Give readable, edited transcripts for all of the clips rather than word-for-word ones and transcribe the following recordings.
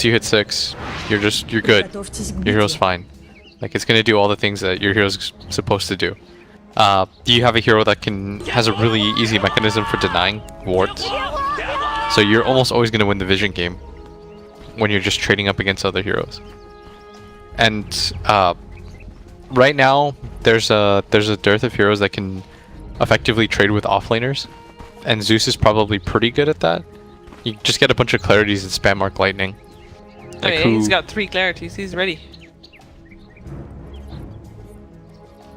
you hit 6, you're good. Your hero's fine. Like, it's gonna do all the things that your hero's supposed to do. You have a hero that has a really easy mechanism for denying wards. So you're almost always gonna win the vision game when you're just trading up against other heroes. And right now there's a dearth of heroes that can effectively trade with offlaners, and Zeus is probably pretty good at that. You just get a bunch of clarities and spam Arc Lightning. Like, he's got 3 clarities. He's ready.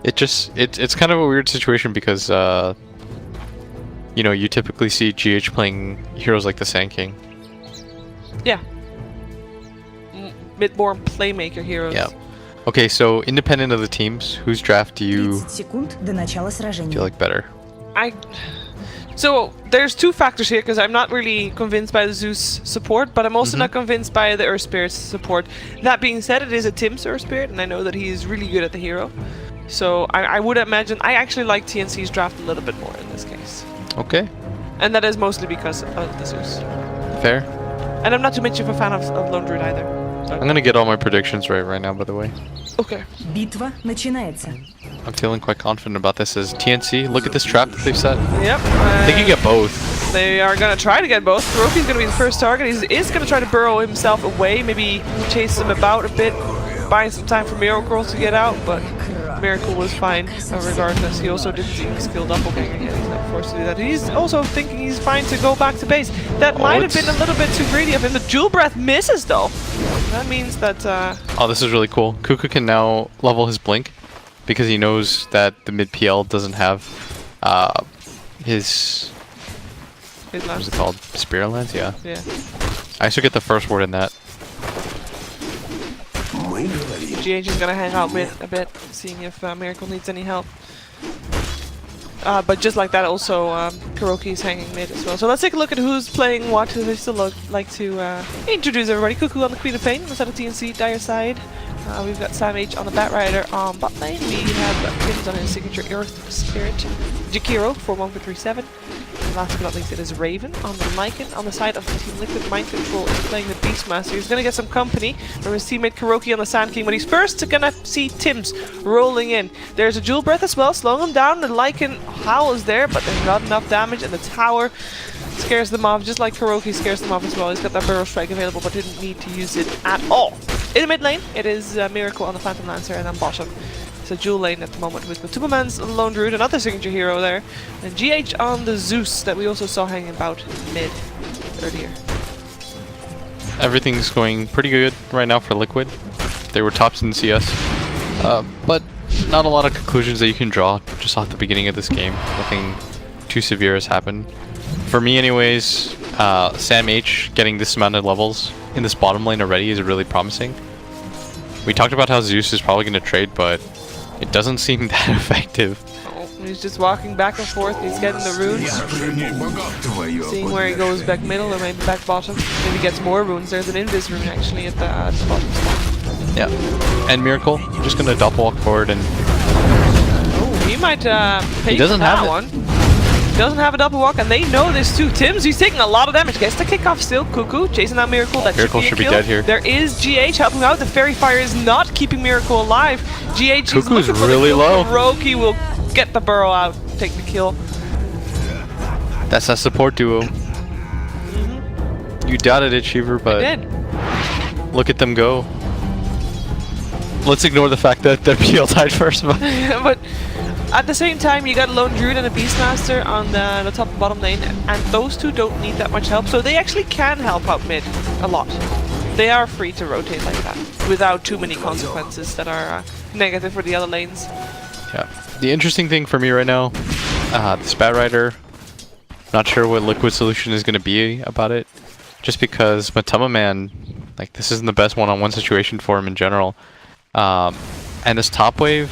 It's kind of a weird situation because you know, you typically see GH playing heroes like the Sand King. Yeah. Mid-born playmaker heroes. Yeah. Okay, so independent of the teams, whose draft do you like better? So there's 2 factors here, because I'm not really convinced by the Zeus support, but I'm also not convinced by the Earth Spirit's support. That being said, it is a Tim's Earth Spirit, and I know that he is really good at the hero. So I would imagine I actually like TNC's draft a little bit more in this case. Okay. And that is mostly because of the Zeus. Fair. And I'm not too much of a fan of Lone Druid either. So. I'm gonna get all my predictions right now, by the way. Okay. Битва начинается. I'm feeling quite confident about this. As TNC, look at this trap that they've set. Yep. They can get both. They are gonna try to get both. Kuroki's gonna be the first target. He is gonna try to burrow himself away, maybe chase him about a bit, buying some time for Miracle to get out, but Miracle was fine regardless. He also didn't seem skilled doppelganger yet. He's not forced to do that. He's also thinking he's fine to go back to base. That might have been a little bit too greedy of him. The Jewel Breath misses though. That means that oh, this is really cool. Kuka can now level his blink because he knows that the mid PL doesn't have his what's it called? Spirit Lance? Yeah. Yeah. I also get the first word in that. GH is gonna hang out mid a bit, seeing if Miracle needs any help. But just like that, also Kuroki is hanging mid as well. So let's take a look at who's playing what. I'd still like to introduce everybody. Cuckoo on the Queen of Pain on the side of TNC, Dire side. We've got Sam H on the Bat Rider on bot lane. We have Pins on his signature Earth Spirit. Jakiro for 1.37. And last but not least, it is Raven on the Lycan. On the side of Team Liquid, Mind Control is playing the Beastmaster. He's going to get some company from his teammate Kuroki on the Sand King, but he's first going to see Tims rolling in. There's a Jewel Breath as well, slowing him down. The Lycan Howl is there, but there's not enough damage, and the tower scares them off, just like Kuroki scares them off as well. He's got that Burrow Strike available, but didn't need to use it at all. In the mid lane, it is Miracle on the Phantom Lancer, and then bottom. It's a dual lane at the moment with Tubaman's Lone Druid, another signature hero there. And GH on the Zeus that we also saw hanging about mid earlier. Everything's going pretty good right now for Liquid. They were tops in CS. But not a lot of conclusions that you can draw just off the beginning of this game. Nothing too severe has happened. For me anyways, Sam H getting this amount of levels in this bottom lane already is really promising. We talked about how Zeus is probably going to trade, but it doesn't seem that effective. Oh, he's just walking back and forth. He's getting the runes. Seeing where he goes back middle or maybe back bottom. Maybe gets more runes. There's an Invis rune actually at the bottom spot. Yeah. And Miracle, just going to double walk forward and... Oh, he might pay for that one. Doesn't have a double walk, and they know this too. Tims, he's taking a lot of damage. Gets the kickoff still. Cuckoo chasing out Miracle. That Miracle should be dead here. There is GH helping out. The Fairy Fire is not keeping Miracle alive. GH is Cuckoo's looking for really the low. Kuroki will get the burrow out, take the kill. That's that support duo. You doubted it, Cheever, but I did. Look at them go. Let's ignore the fact that their PL died first. But at the same time, you got Lone Druid and a Beastmaster on the top and bottom lane, and those two don't need that much help, so they actually can help out mid a lot. They are free to rotate like that, without too many consequences that are negative for the other lanes. Yeah. The interesting thing for me right now, the Spat Rider, not sure what Liquid's solution is going to be about it, just because Matama Man, like, this isn't the best one-on-one situation for him in general. And this top wave,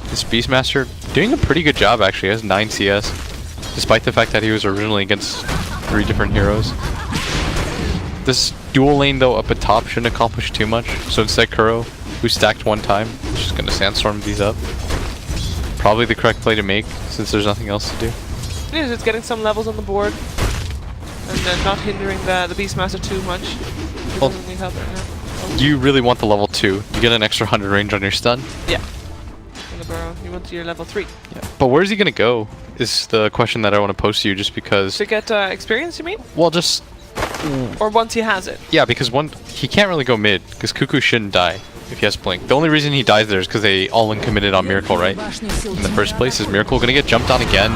this Beastmaster, doing a pretty good job actually. He has 9 CS, despite the fact that he was originally against 3 different heroes. This dual lane though up at top shouldn't accomplish too much, so instead Kuro, who stacked one time, is just going to sandstorm these up. Probably the correct play to make, since there's nothing else to do. It is, it's getting some levels on the board, and then not hindering the Beastmaster too much. Well, help right now. You really want the level 2. You get an extra 100 range on your stun. Yeah. On the burrow. You want your level 3. Yeah. But where's he gonna go? Is the question that I want to pose to you, just because. To get experience, you mean? Well, just. Or once he has it? Yeah, because he can't really go mid, because Cuckoo shouldn't die if he has Blink. The only reason he dies there is because they all in committed on Miracle, right? In the first place, is Miracle gonna get jumped on again?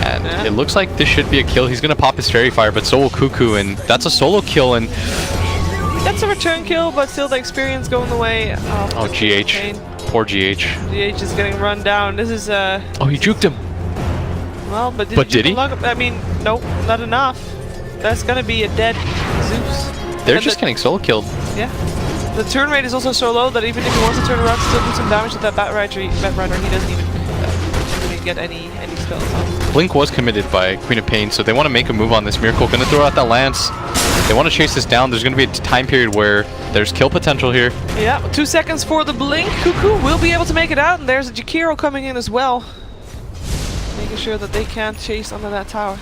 And it looks like this should be a kill. He's gonna pop his Fairy Fire, but so will Cuckoo, and that's a solo kill. And that's a return kill, but still the experience going the way of oh, GH. Poor GH. GH is getting run down. This is oh, he juked him. Well, but did he? I mean, nope, not enough. That's gonna be a dead Zeus. They're just getting solo killed. Yeah. The turn rate is also so low that even if he wants to turn around, still do some damage to that Bat Rider, he doesn't even really get any spells off. Blink was committed by Queen of Pain, so they want to make a move on this. Miracle gonna throw out that Lance. They want to chase this down. There's gonna be a time period where there's kill potential here. Yeah, 2 seconds for the Blink. Cuckoo will be able to make it out, and there's a Jakiro coming in as well. Making sure that they can't chase under that tower.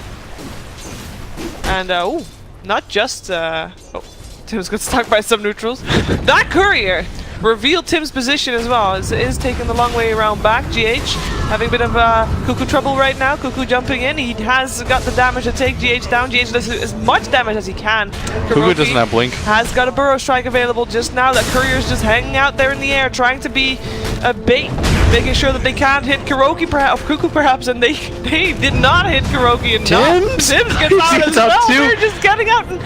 And, oh, not just, oh, Tim's got stuck by some neutrals. That courier revealed Tim's position as well. Is taking the long way around back. GH having a bit of Cuckoo trouble right now. Cuckoo jumping in. He has got the damage to take GH down. GH does as much damage as he can. Cuckoo doesn't have Blink. Has got a Burrow Strike available just now. That courier's just hanging out there in the air, trying to be a bait, making sure that they can't hit Kuroki perhaps, Cuckoo perhaps, and they did not hit Kuroki. And Tim's gets out as well. They're just getting out, and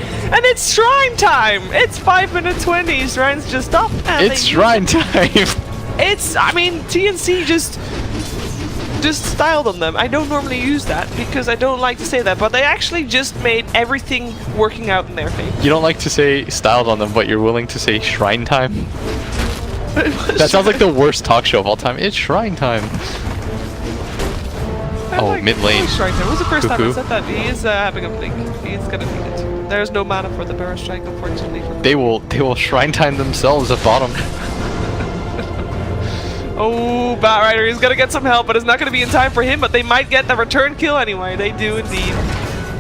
it's Shrine time. It's 5 minutes 20. Shrine's just up. It's Shrine time. It's, I mean, TNC just styled on them. I don't normally use that because I don't like to say that, but they actually just made everything working out in their favor. You don't like to say styled on them, but you're willing to say Shrine time? That sounds like the worst talk show of all time. It's Shrine time. Oh, like mid lane. Shrine time. It was the first Cuckoo. time I said that. He is having a blink. He's gonna need it. There's no mana for the Burrow Strike, unfortunately. They will Shrine time themselves at bottom. Oh, Bat Rider is gonna get some help, but it's not gonna be in time for him. But they might get the return kill anyway. They do indeed.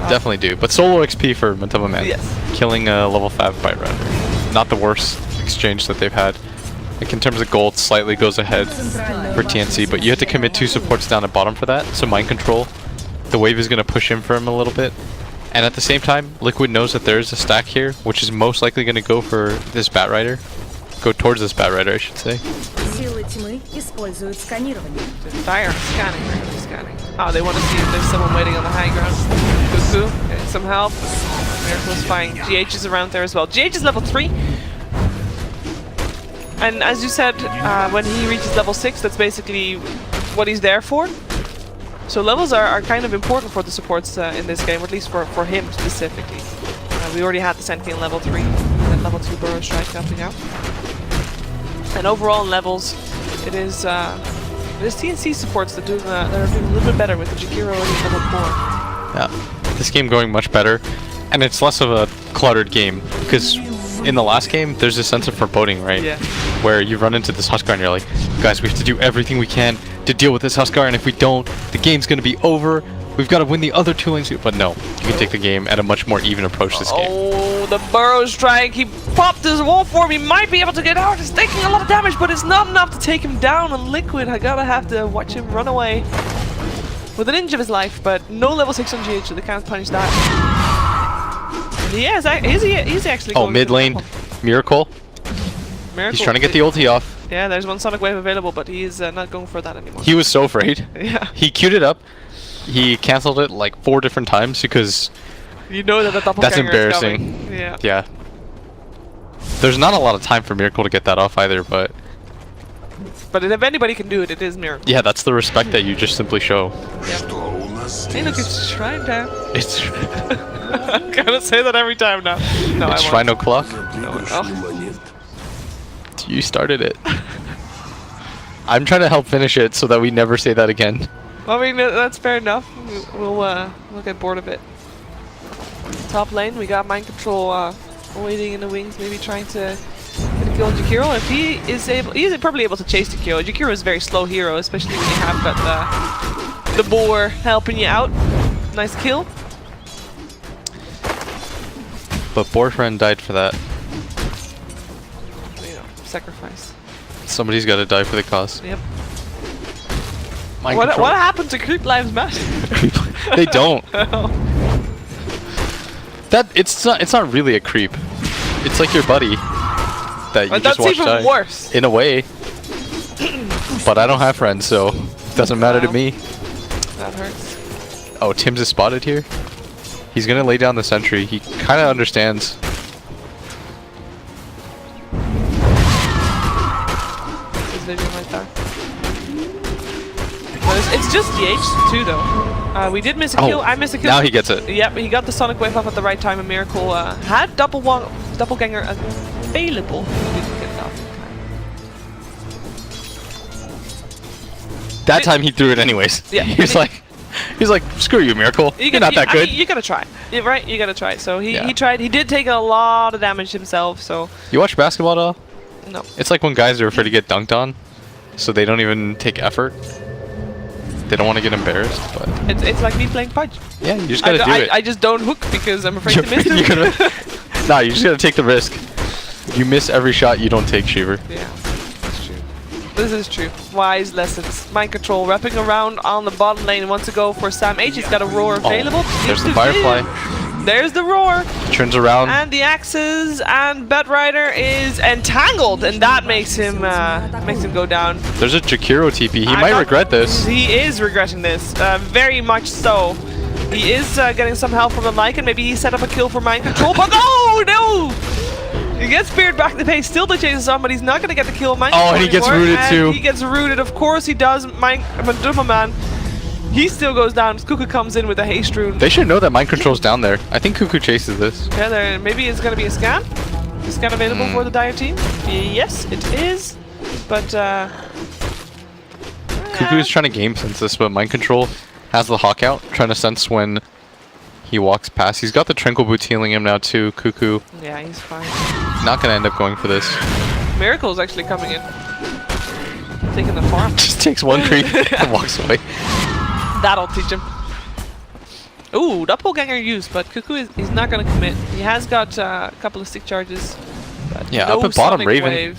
Definitely do. But solo XP for Matoma Man. Yes. Killing a level 5 Bite Rider. Not the worst exchange that they've had. Like in terms of gold, slightly goes ahead for TNC, but you have to commit 2 supports down at bottom for that. So Mind Control, the wave is gonna push in for him a little bit. And at the same time, Liquid knows that there is a stack here, which is most likely gonna go for this Bat Rider. Go towards this Bat Rider, I should say. Dire scanning. Oh, they want to see if there's someone waiting on the high ground. Cuckoo, getting some help. Miracle's fine. GH is around there as well. GH is level 3. And as you said, when he reaches level 6, that's basically what he's there for. So levels are kind of important for the supports in this game, or at least for him specifically. We already had the Sentient level 3, and level 2 Burrow Strike helping out. And overall in levels, it is TNC supports that are doing a little bit better with the Jakiro already level 4. Yeah, this game going much better, and it's less of a cluttered game, because in the last game, there's a sense of foreboding, right? Yeah. Where you run into this Huskar and you're like, guys, we have to do everything we can to deal with this Huskar, and if we don't, the game's gonna be over. We've got to win the other 2 lanes. But no, you can take the game at a much more even approach this game. Oh, the Burrow Strike. He popped his wall form. He might be able to get out. He's taking a lot of damage, but it's not enough to take him down. And Liquid, I gotta have to watch him run away with an inch of his life, but no level 6 on GH, so they can't punish that. He's actually going mid lane, Miracle. He's trying to get the ulti off. Yeah, there's one Sonic Wave available, but he's not going for that anymore. He was so afraid. Yeah. He queued it up. He cancelled it like 4 different times because you know that the doppelganger that's embarrassing. is coming. Yeah. Yeah. There's not a lot of time for Miracle to get that off either, but if anybody can do it, it is Miracle. yeah, that's the respect that you just simply show. Yep. Hey, look, it's Shrine time. It's I'm gonna say that every time now. No, it's I Shrine o'clock. No, oh. You started it. I'm trying to help finish it so that we never say that again. I mean, that's fair enough. We'll get bored of it. Top lane, we got Mind Control waiting in the wings, maybe trying to get a kill on Jakiro. If he is able, he's probably able to chase Jakiro. Jakiro is a very slow hero, especially when you have got the boar helping you out. Nice kill. But Boarfriend died for that. sacrifice. Somebody's got to die for the cause. Yep. Mind What control. happened to creep lives matter? They don't. It's not really a creep. It's like your buddy that you just That's watch even die. worse. In a way. But I don't have friends, so it doesn't matter to Wow. me. That hurts. Oh, Tim's is spotted here. He's gonna lay down the sentry. He kind of understands. His vision like that. It's just GH too, though. We did miss a kill. I missed a kill. Now he gets it. Yep, he got the Sonic Wave off at the right time, and Miracle had Doppelganger available. He didn't get it off in time. That time he threw it anyways. Yeah. He's like, screw you, Miracle. You're not that good. You gotta try. Yeah, right? You gotta try. So he Yeah. tried. He did take a lot of damage himself. So You watch basketball at all? no. It's like when guys are afraid to get dunked on, so they don't even take effort. They don't want to get embarrassed, but It's like me playing Pudge. yeah, you just gotta do it. I just don't hook because I'm afraid to miss You're him. Nah, you just gotta take the risk. You miss every shot you don't take, Shiver. Yeah, that's true. This is true. Wise lessons. Mind control, wrapping around on the bottom lane. Wants to go for Sam H. He's got a roar available. There's the Firefly. There's the roar. Turns around. And the axes, and Batrider is entangled, and that makes him go down. There's a Jakiro TP. He might regret this. He is regretting this, very much so. He is getting some help from the Lycan. Maybe he set up a kill for mind control, but no! He gets speared back to base. Still the chases on, but he's not going to get the kill. Mind Oh, and he gets anymore, rooted and too. He gets rooted, of course he does. Man. He still goes down. Cuckoo comes in with a haste rune. They should know that mind control's down there. I think Cuckoo chases this. Yeah, maybe it's going to be a scan. Is scan available for the Dire team? Yes, it is. But Cuckoo is trying to game sense this, but mind control has the hawk out, trying to sense when he walks past. He's got the Tranquil Boots healing him now too. Cuckoo yeah, he's fine. not gonna end up going for this. Miracle's actually coming in. Taking the farm. Just takes one creep and walks away. That'll teach him. Ooh, doppelganger used, but Cuckoo he's not gonna commit. He has got a couple of stick charges. But Yeah, no up at bottom, Sonic Raven. Wave.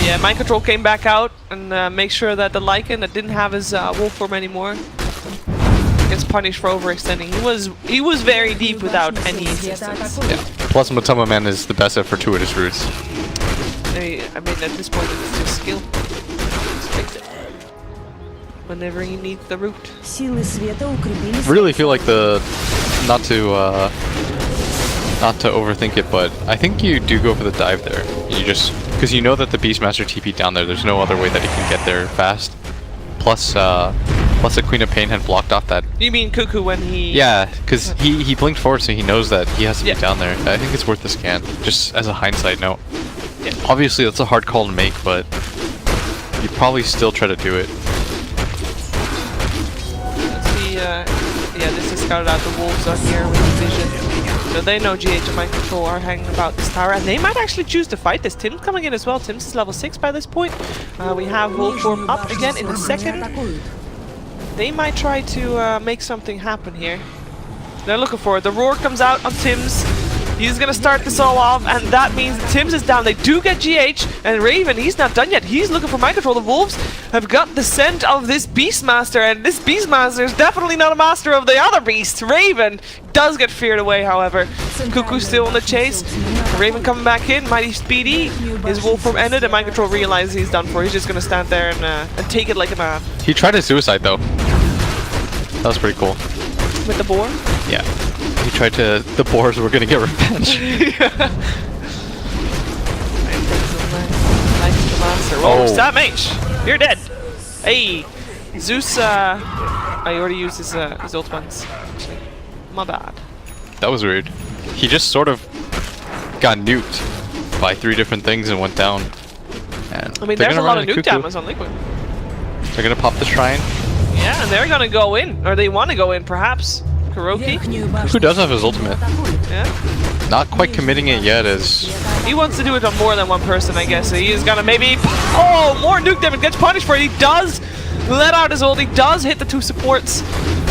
Yeah, mind control came back out and make sure that the Lycan that didn't have his wolf form anymore gets punished for overextending. He was very deep without any assistance. Yeah. Plus, Matama Man is the best at fortuitous routes. I mean, at this point, it's just skill. Just fix it. Whenever you need the root. Really feel like not to overthink it, but I think you do go for the dive there. You just because you know that the Beastmaster TP down there. There's no other way that he can get there fast. Plus the Queen of Pain had blocked off that. You mean Cuckoo when he? Yeah, because he blinked forward, so he knows that he has to Yeah. be down there. I think it's worth the scan, just as a hindsight note. Yeah. Obviously, that's a hard call to make, but you probably still try to do it. Let's see. Yeah, this is scouted out the wolves on here with the vision. So they know GH and Mind Control are hanging about this tower, and they might actually choose to fight this. Tim's coming in as well. Tim's is level 6 by this point. We have wolf form up again in a second. They might try to make something happen here. They're looking for it. The roar comes out on Tim's. He's gonna start this all off, and that means Tim's is down. They do get GH, and Raven, he's not done yet. He's looking for mind control. The wolves have got the scent of this Beastmaster, and this Beastmaster is definitely not a master of the other beast. Raven does get feared away, however. Cuckoo's still on the chase. Raven coming back in, mighty speedy. His wolf form ended, and mind control realizes he's done for. He's just gonna stand there and take it like a man. He tried to suicide though. That was pretty cool. With the boar? Yeah. He tried to. The boars were gonna get revenge. Oh, Sam H! You're dead! Hey! Zeus, I already used his ult once. Actually. My bad. That was weird. He just sort of got nuked by 3 different things and went down. And I mean, they're there's a gonna lot run of nuke Cuckoo. damage on Liquid. They're gonna pop the shrine. Yeah, and they're gonna go in. Or they want to go in, perhaps. Kuroki? Who does have his ultimate? Yeah. Not quite committing it yet as... He wants to do it on more than one person, I guess. So he is gonna maybe... Oh, more nuke damage. Gets punished for it. He does let out his ult. He does hit the 2 supports.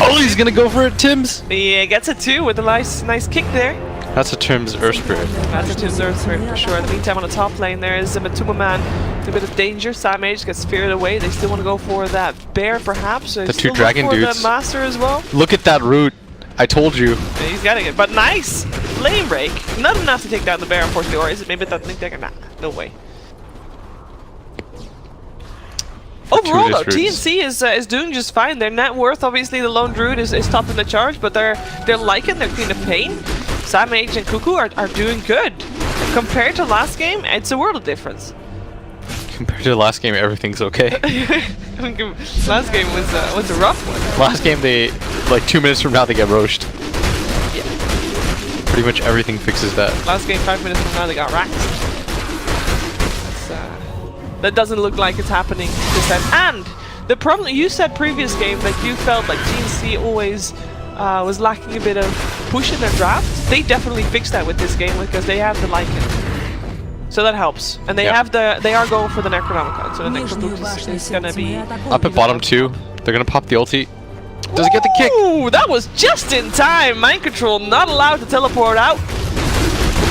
Oh, he's gonna go for it, Tim's! He gets it too with a nice kick there. That's a Tim's Earth Spirit. That's a Tim's Earth Spirit for sure. In the meantime, on the top lane, there is a Matuma Man in a bit of danger. Samage gets feared away. They still want to go for that bear, perhaps. So The two dragon dudes. The master as well. Look at that root. I told you. Yeah, he's getting it, but nice lane break. Not enough to take down the bear, unfortunately. Or is it maybe that link dagger? Nah, no way. Overall, though, TNC is doing just fine. Their net worth, obviously, the lone druid is topping the charge, but they're liking their Queen of Pain. Samage and Cuckoo are doing good. Compared to last game, it's a world of difference. Compared to the last game, everything's okay. Last game was a rough one. Last game, they like 2 minutes from now they get roached. Yeah. Pretty much everything fixes that. Last game, 5 minutes from now, they got racked. That doesn't look like it's happening this time. And the problem, you said previous game that you felt like TNC always was lacking a bit of push in their draft. They definitely fixed that with this game because they have the Lycan. So that helps. And they have they are going for the Necronomicon. So the Necronomicon is gonna be up at bottom 2. They're gonna pop the ulti. Does it get the kick? Ooh, that was just in time. Mind control not allowed to teleport out.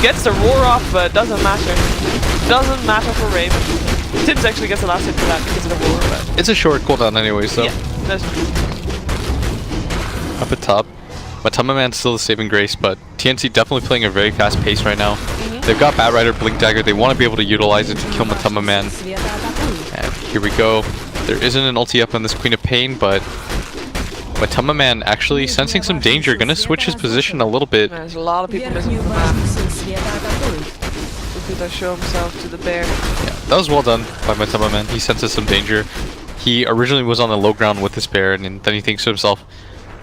Gets the roar off, but doesn't matter. Doesn't matter for Raven. Tim's actually gets the last hit for that because of the roar, but it's a short cooldown anyway, so. Yeah, that's true. Up at top. Matuma Man's still the saving grace, but TNC definitely playing a very fast pace right now. They've got Bat Rider, Blink Dagger. They want to be able to utilize it to kill Matuma Man. And here we go. There isn't an ulti up on this Queen of Pain, but Matuma Man actually sensing some danger. Gonna switch his position a little bit. There's a lot of people missing from that. Does show himself to the bear. Yeah, that was well done by Matuma Man. He senses some danger. He originally was on the low ground with this bear, and then he thinks to himself,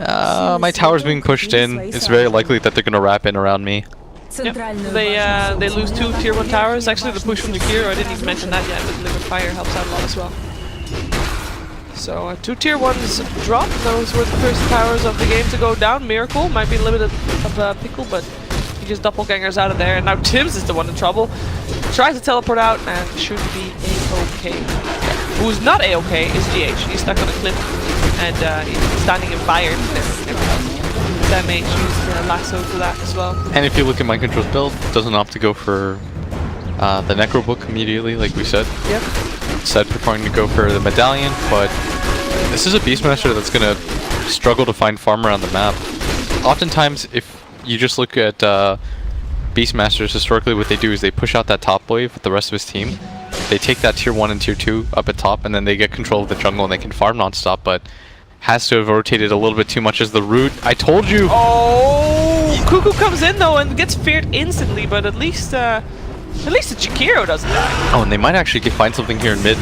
my tower's being pushed in. It's very likely that they're gonna wrap in around me. Yep. They lose 2 tier 1 towers. Actually, the push from the gear, I didn't even mention that yet, but Liquid Fire helps out a lot as well. So 2 tier 1s drop. Those were the first towers of the game to go down. Miracle might be a little bit of a pickle, but he just doppelgangers out of there. And now Tim's is the one in trouble. Tries to teleport out and should be A-OK. Who's not A-OK is GH. He's stuck on a cliff and he's standing in fire. Damage used lasso for that as well. And if you look at Mind Control's build, doesn't opt to go for the Necro Book immediately, like we said. Yep. Instead, preferring to go for the Medallion, but this is a Beastmaster that's gonna struggle to find farm around the map. Oftentimes, if you just look at Beastmasters, historically what they do is they push out that top wave with the rest of his team. They take that tier 1 and tier 2 up at top, and then they get control of the jungle and they can farm non-stop, but has to have rotated a little bit too much as the root. I told you! Oh! Cuckoo comes in though and gets feared instantly, but at least the Jakiro doesn't die. Oh, and they might actually find something here in mid.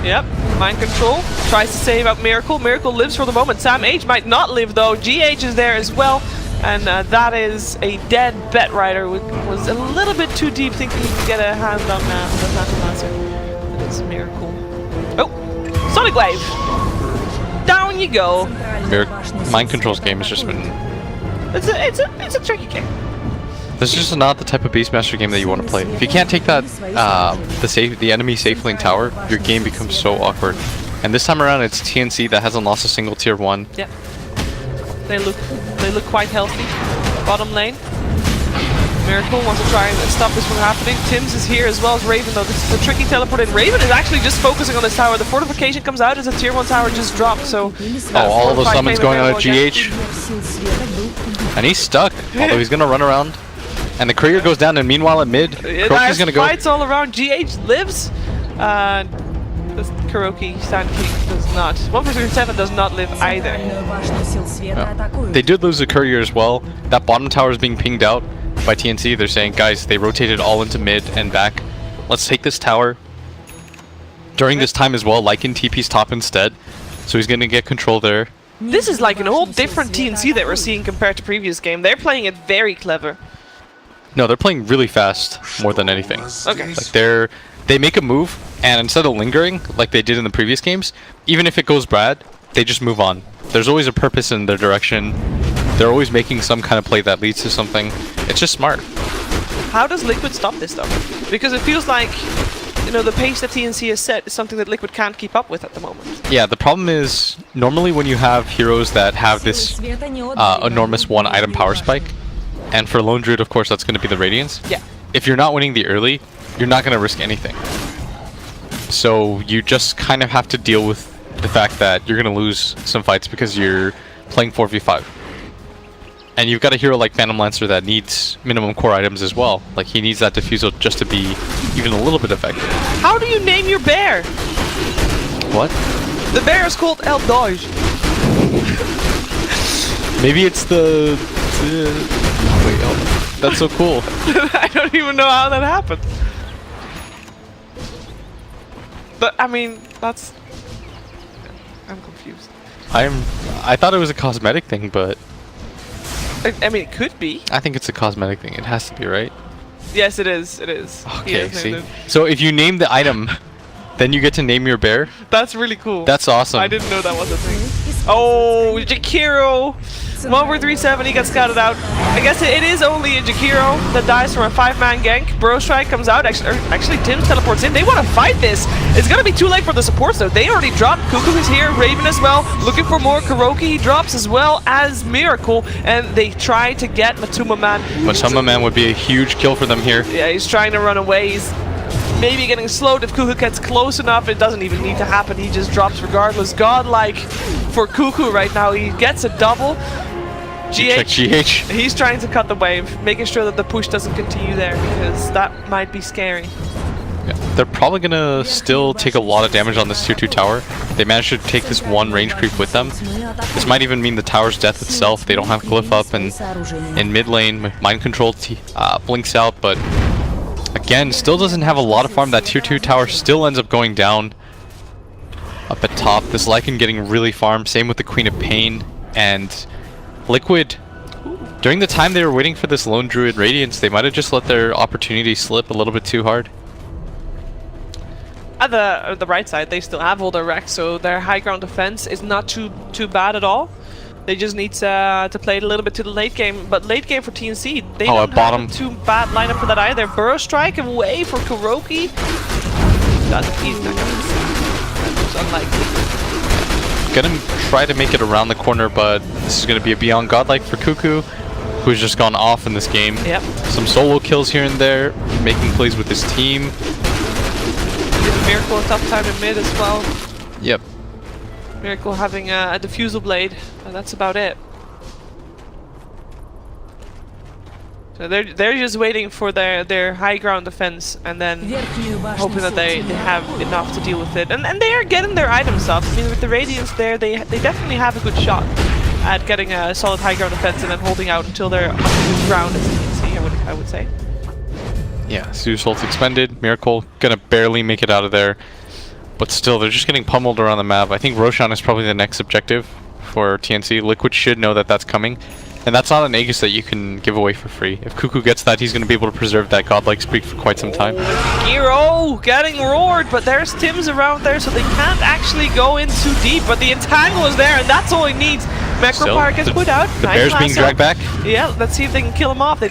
Yep, Mind Control tries to save out Miracle. Miracle lives for the moment. Sam H might not live though. GH is there as well. And that is a dead Bet Rider, which was a little bit too deep thinking he could get a hand on the Phantom Lancer. That is a Miracle. Oh! Sonic Wave! Down you go! Mind Control's game has just been... It's a tricky game. This is just not the type of Beastmaster game that you want to play. If you can't take that, the enemy safe lane tower, your game becomes so awkward. And this time around, it's TNC that hasn't lost a single tier 1. Yep. They look quite healthy. Bottom lane. Miracle wants to try and stop this from happening. Tim's is here as well as Raven though. This is a tricky teleport in. Raven is actually just focusing on this tower. The fortification comes out as a tier 1 tower just dropped, so... all of those summons going on at GH. And he's stuck, although he's gonna run around. And the courier goes down, and meanwhile at mid, Kuroki's gonna go. Fights all around. GH lives. This Kuroki Sand King does not. 147 does not live either. They did lose the courier as well. That bottom tower is being pinged out by TNC. They're saying, guys, they rotated all into mid and back. Let's take this tower. During this time as well, Lycan TP's top instead. So he's gonna get control there. This is like an whole different TNC that we're seeing compared to previous game. They're playing it very clever. No, they're playing really fast more than anything. Okay. Like they make a move, and instead of lingering like they did in the previous games, even if it goes bad, they just move on. There's always a purpose in their direction. They're always making some kind of play that leads to something. It's just smart. How does Liquid stop this though? Because it feels like, you know, the pace that TNC has set is something that Liquid can't keep up with at the moment. Yeah, the problem is, normally when you have heroes that have this enormous 1 item power spike, And for Lone Druid, of course, that's going to be the Radiance. Yeah. If you're not winning the early, you're not going to risk anything. So you just kind of have to deal with the fact that you're going to lose some fights because you're playing 4v5. And you've got a hero like Phantom Lancer that needs minimum core items as well. Like, he needs that Diffusal just to be even a little bit effective. How do you name your bear? What? The bear is called El Doge. Maybe it's the... Wait, oh, that's so cool. I don't even know how that happened. But, I mean, that's... I'm confused. I thought it was a cosmetic thing, but... I mean, it could be. I think it's a cosmetic thing. It has to be, right? Yes, it is. It is. Okay, see? So if you name the item, then you get to name your bear? That's really cool. That's awesome. I didn't know that was a thing. Oh, Jakiro! 1-4-3-7, he got scouted out. I guess it is only a Jakiro that dies from a 5-man gank. Burrow Strike comes out. Actually, Tim's teleports in. They want to fight this. It's going to be too late for the supports, though. They already dropped. Cuckoo is here. Raven as well. Looking for more. Kuroki, he drops as well as Miracle. And they try to get Matuma Man. Matuma Man would be a huge kill for them here. Yeah, he's trying to run away. He's maybe getting slowed if Cuckoo gets close enough. It doesn't even need to happen. He just drops regardless. Godlike for Cuckoo right now. He gets a double. GH, he's trying to cut the wave, making sure that the push doesn't continue there, because that might be scary. Yeah, they're probably going to still take a lot of damage on this tier 2 tower. They managed to take this one range creep with them. This might even mean the tower's death itself. They don't have Glyph up, and in mid lane, Mind Control blinks out, but again, still doesn't have a lot of farm. That tier 2 tower still ends up going down up at top. This Lycan getting really farmed, same with the Queen of Pain, and Liquid, during the time they were waiting for this Lone Druid Radiance, they might have just let their opportunity slip a little bit too hard. At the right side, they still have all their wrecks, so their high ground defense is not too bad at all. They just need to play it a little bit to the late game, but late game for TNC, they don't have a too bad lineup for that either. Burrow Strike away for Kuroki. He's not gonna miss. It's unlikely. Gonna try to make it around the corner, but this is gonna be a Beyond Godlike for Cuckoo, who's just gone off in this game. Yep. Some solo kills here and there, making plays with his team. Miracle a tough time in mid as well. Yep. Miracle having a Diffusal Blade, and that's about it. So they're just waiting for their high ground defense, and then hoping that they have enough to deal with it. And they are getting their items up. I mean, with the Radiance there, they definitely have a good shot at getting a solid high ground defense and then holding out until they're on the ground, as you can see, I would say. Yeah, Zeus ult expended. Miracle gonna barely make it out of there. But still, they're just getting pummeled around the map. I think Roshan is probably the next objective for TNC. Liquid should know that that's coming. And that's not an Aegis that you can give away for free. If Cuckoo gets that, he's going to be able to preserve that godlike streak for quite some time. Giro getting roared, but there's Tim's around there, so they can't actually go in too deep. But the entangle is there, and that's all he needs. Macropire gets put out. The bear's being dragged back. Yeah, let's see if they can kill him off. They're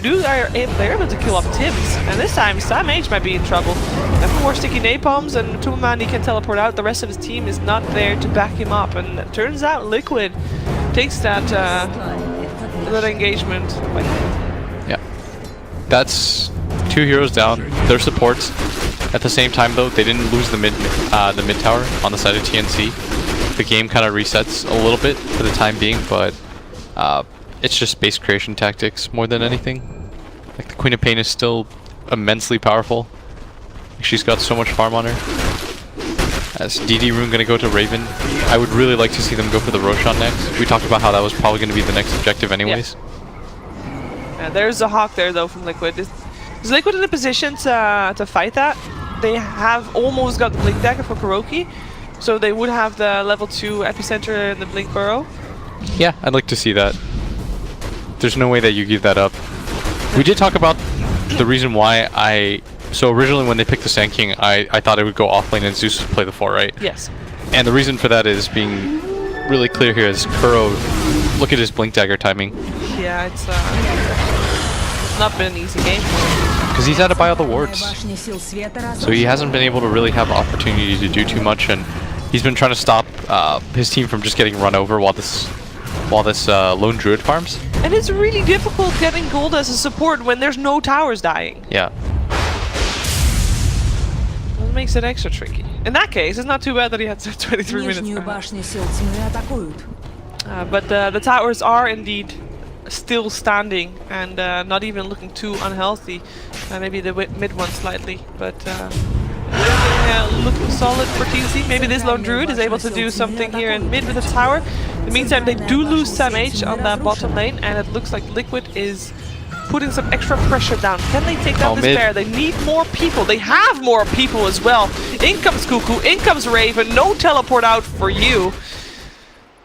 able to kill off Tim's, and this time Sam H might be in trouble. Definitely more sticky napalms, and Tumaman, he can teleport out. The rest of his team is not there to back him up, and it turns out Liquid takes that engagement. Yeah, that's 2 heroes down. Their supports. At the same time, though, they didn't lose the mid tower on the side of TNC. The game kind of resets a little bit for the time being, but it's just base creation tactics more than anything. Like, the Queen of Pain is still immensely powerful. She's got so much farm on her. As DD Rune gonna go to Raven. I would really like to see them go for the Roshan next. We talked about how that was probably gonna be the next objective anyways. Yeah, there's a Hawk there though from Liquid. Is Liquid in a position to fight that? They have almost got the Blink Dagger for Kuroki, so they would have the level 2 Epicenter and the Blink Burrow. Yeah, I'd like to see that. There's no way that you give that up. We did talk about the reason why so originally when they picked the Sand King, I thought it would go offlane and Zeus would play the 4, right? Yes. And the reason for that is being really clear here is Kuro, look at his Blink Dagger timing. Yeah, it's not been an easy game for him. Because he's had to buy all the wards. So he hasn't been able to really have opportunity to do too much, and he's been trying to stop his team from just getting run over while this Lone Druid farms. And it's really difficult getting gold as a support when there's no towers dying. Yeah. That makes it extra tricky. In that case, it's not too bad that he had 23 minutes. Нижнюю башню сил тьмы атакуют. But the towers are indeed still standing and not even looking too unhealthy. Maybe the mid one slightly, but looking solid for TNC. Maybe this lone druid is able to do something here in mid with the tower. In the meantime, they do lose Sam H on that bottom lane, and it looks like Liquid is putting some extra pressure down. Can they take down this bear? They need more people. They have more people as well. In comes Cuckoo, in comes Raven. No teleport out for you.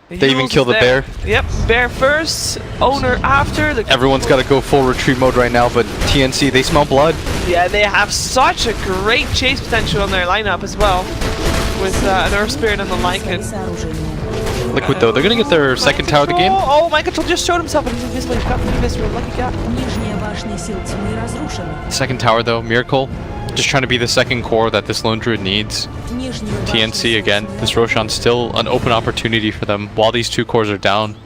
They even kill the bear. Yep, bear first, owner after. Everyone's got to go full retreat mode right now, but TNC, they smell blood. Yeah, they have such a great chase potential on their lineup as well, with an Earth Spirit and the Lycan. Liquid though, they're gonna get their second tower of the game. Oh, my control just showed himself, and he's invisible. He's got invisible. Lucky guy. Нижняя башня сил тьмы разрушена. Second tower though, Miracle, just trying to be the second core that this lone druid needs. TNC again, this Roshan's still an open opportunity for them while these two cores are down.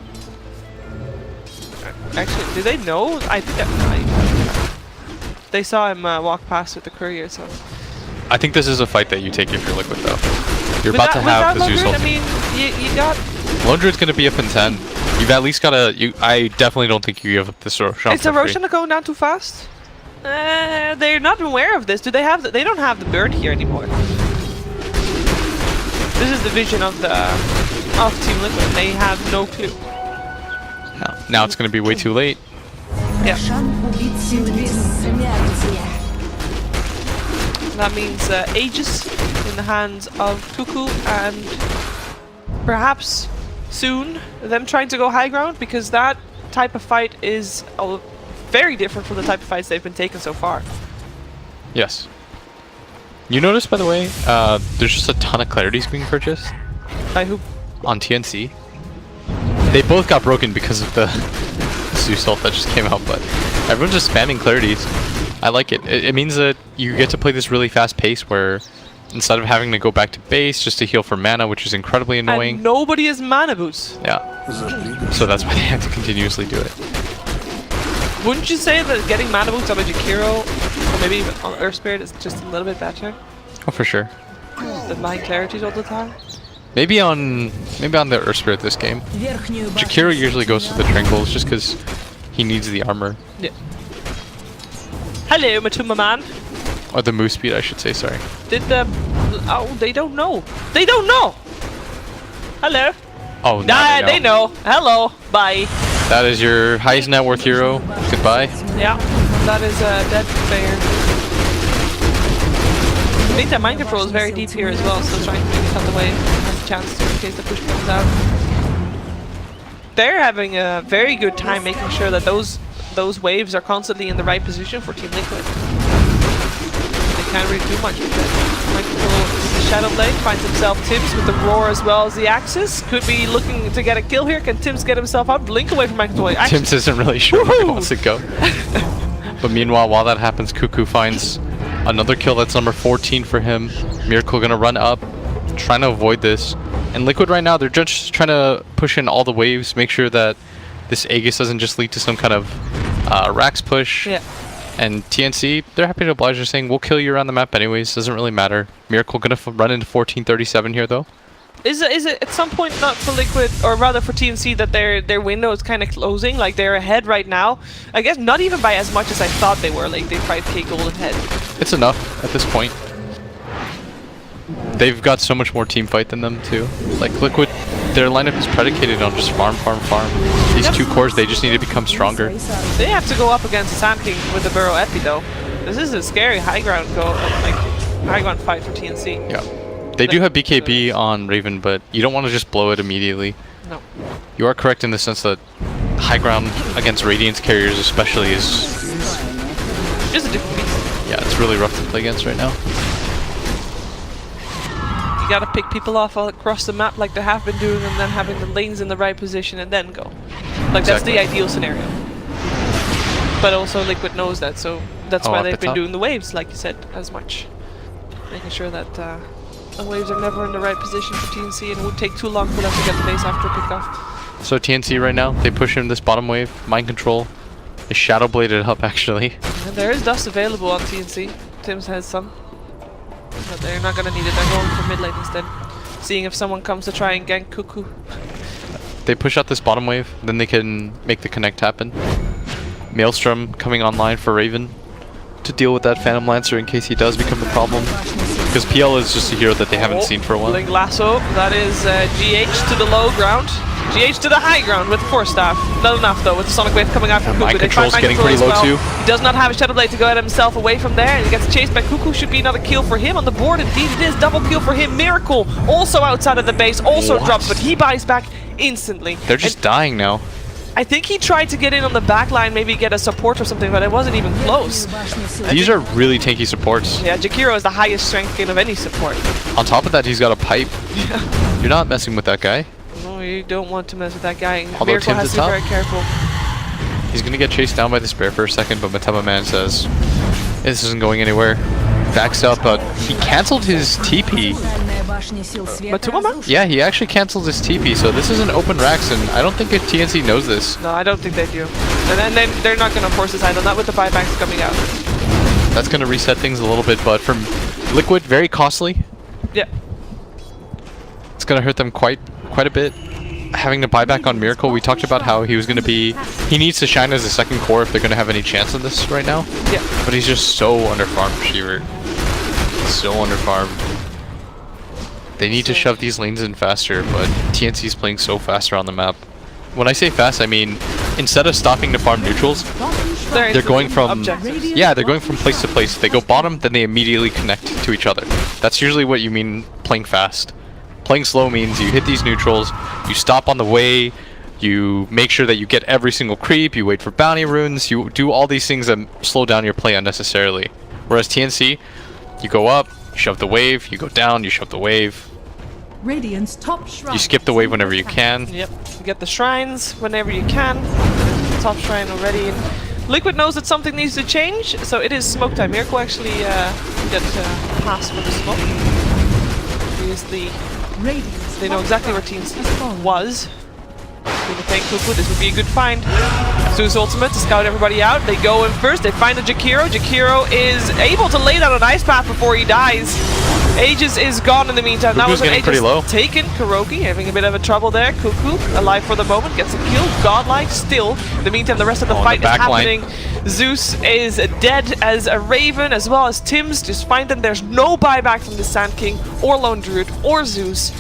Actually, do they know? I think they saw him walk past with the courier, so. I think this is a fight that you take if you're Liquid though. You're about to have the Zeus ult. I mean, you got. Lone druid's gonna be up in 10. You've at least gotta. I definitely don't think you give up this Roshan. Is the Roshan going down too fast? They're not aware of this. Do they have? They don't have the bird here anymore. This is the vision of Team Liquid. They have no clue. Now it's gonna be way too late. Yeah. That means Aegis in the hands of Cuckoo, and perhaps soon them trying to go high ground, because that type of fight is very different from the type of fights they've been taking so far. Yes. You notice, by the way, there's just a ton of clarities being purchased. By who? On TNC. They both got broken because of the Zeus ult that just came out, but everyone's just spamming clarities. I like it. It means that you get to play this really fast pace where instead of having to go back to base just to heal for mana, which is incredibly annoying. And nobody has mana boost. Yeah. So that's why they have to continuously do it. Wouldn't you say that getting mana boots on a Jakiro, or maybe even on Earth Spirit, is just a little bit better Oh, for sure. than buying clarities all the time? Maybe on the Earth Spirit this game. Jakiro usually goes to the Tranquils just because he needs the armor. Yeah. Hello, Matuma man. Or the move speed, I should say, sorry. Did the... Oh, they don't know. They don't know! Hello. Oh, Nah, they know. Hello. Bye. That is your highest net worth hero. Goodbye. Yeah, that is a dead player. I think that mind control is very deep here as well, so trying to maybe cut the wave has a chance to in case the push comes out. They're having a very good time making sure that those waves are constantly in the right position for Team Liquid. They can't really do much with it. Mind control with the Shadow Blade finds himself Tims with the Roar as well as the Axis. Could be looking to get a kill here. Can Tims get himself out? Blink away from mind control. Tims isn't really sure where he wants to go. But meanwhile, while that happens, Cuckoo finds another kill. That's number 14 for him. Miracle gonna run up, trying to avoid this. And Liquid right now, they're just trying to push in all the waves, make sure that this Aegis doesn't just lead to some kind of Rax push. Yeah. And TNC, they're happy to oblige. They're saying, we'll kill you around the map anyways, doesn't really matter. Miracle gonna run into 1437 here though. Is it at some point not for Liquid, or rather for TNC, that their window is kind of closing? Like they're ahead right now. I guess not even by as much as I thought they were. Like they 5k gold ahead. It's enough at this point. They've got so much more team fight than them too. Like Liquid, their lineup is predicated on just farm. These two cores, they just need to become stronger. They have to go up against Sand King with the Burrow Epi though. This is a scary high ground fight for TNC. Yeah. They do have BKB on Raven, but you don't want to just blow it immediately. No. You are correct in the sense that high ground against Radiance carriers especially is just a different beast. Yeah, it's really rough to play against right now. You gotta pick people off all across the map like they have been doing, and then having the lanes in the right position and then go. Like that's the ideal scenario. But also Liquid knows that, so that's why they've been doing the waves, like you said, as much. Making sure that the waves are never in the right position for TNC, and it would take too long for them to get the base after pick off. So TNC right now, they push him this bottom wave. Mind control. They shadow bladed up actually. And there is dust available on TNC. Tim's has some. But they're not gonna need it. They're going for mid lane instead. Seeing if someone comes to try and gank Cuckoo. They push out this bottom wave, then they can make the connect happen. Maelstrom coming online for Raven to deal with that Phantom Lancer in case he does become the problem. Because PL is just a hero that they haven't seen for a while. Link Lasso, that is GH to the low ground. GH to the high ground with the Force Staff. Not enough though with the Sonic Wave coming out from Cuckoo. Mind They try control's getting pretty control low as too. He does not have a Shadow Blade to get himself away from there, and he gets chased by Cuckoo. Should be another kill for him on the board. Indeed it is. Double kill for him. Miracle also outside of the base, also drops, but he buys back instantly. They're just dying now. I think he tried to get in on the back line, maybe get a support or something, but it wasn't even close. These are really tanky supports. Yeah, Jakiro is the highest strength gain of any support. On top of that, he's got a pipe. You're not messing with that guy. No, you don't want to mess with that guy. Although Miracle Tim's has to at be very top. careful. He's gonna get chased down by the Spare for a second, but Matema Man says, this isn't going anywhere. Backs up, but he cancelled his TP. Yeah, he actually cancelled his TP, so this is an open Rax, and I don't think if TNC knows this. No, I don't think they do. And then they're not going to force his idol, not with the buybacks coming out. That's gonna reset things a little bit, but from Liquid, very costly. Yeah. It's gonna hurt them quite a bit. Having to buy back on Miracle, we talked about how he was gonna be... He needs to shine as a second core if they're gonna have any chance in this right now. Yeah. But he's just so underfarmed, Sheaver. So underfarmed. They need to shove these lanes in faster, but TNC's playing so fast around the map. When I say fast, I mean instead of stopping to farm neutrals, they're going from... objectives. Yeah, they're going from place to place. They go bottom, then they immediately connect to each other. That's usually what you mean playing fast. Playing slow means you hit these neutrals, you stop on the way, you make sure that you get every single creep, you wait for bounty runes, you do all these things that slow down your play unnecessarily. Whereas TNC, you go up, you shove the wave, you go down, you shove the wave. Radiant's top shrine. You skip the wave whenever you can. Yep. You get the shrines whenever you can. Top shrine already. And Liquid knows that something needs to change, so it is smoke time. Miracle actually got pass for the smoke. Obviously, they know exactly where teams was. Gonna thank Cuckoo, this would be a good find. Zeus ultimate to scout everybody out. They go in first, they find the Jakiro. Jakiro is able to lay down an ice path before he dies. Aegis is gone in the meantime. That was an getting pretty Aegis low. taken. Kuroki having a bit of a trouble there. Cuckoo alive for the moment, gets a kill. Godlike still. In the meantime, the rest of the fight is happening. Zeus is dead as a Raven, as well as Tim's. Just find them. There's no buyback from the Sand King or Lone Druid or Zeus.